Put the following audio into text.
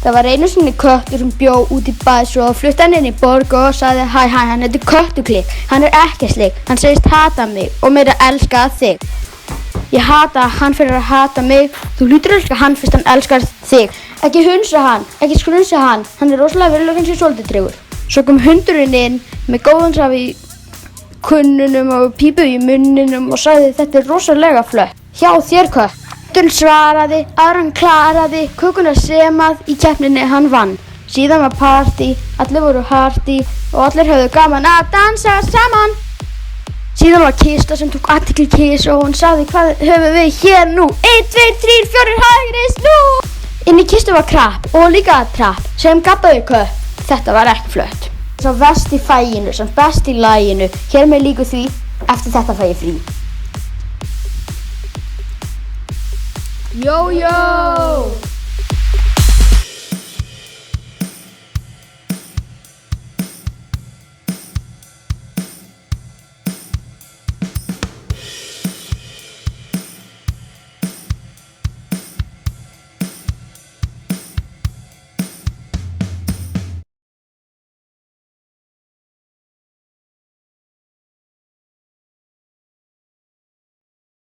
Það var einu sinni köttur sem bjó út í bæ svo flutti hann inn í borg og sagði hæ, hann heitir Köttuklik, hann ekki slik, hann segist hata mig og meira elska þig. Ég hata hann fyrir að hata mig, þú hlýtur elska hann fyrst hann elskar þig. Ekki hunsa hann, ekki skrunsa hann rosalega verulega finnst ég svolítið tregur. Svo kom hundurinn inn með góðansaf í kunnunum og pípu í munninum og sagði þetta rosalega flott. Hjá þér kött. Kötturinn svaraði, hann klaraði, kökuna semað í keppninni hann vann. Síðan var partí, allir voru hartí og allir höfðu gaman að dansa saman. Síðan var kista sem tók athygli kiss og hún sagði hvað höfum við hér nú? 1, 2, 3, 4, hægri, snú! Inn í kistu var krapp og líka trapp sem gabbaði kött. Þetta var ekki flott. Sá verst í fæginu, sem best í laginu. Hér með líku því, eftir þetta fæ ég frí. Jó, jó!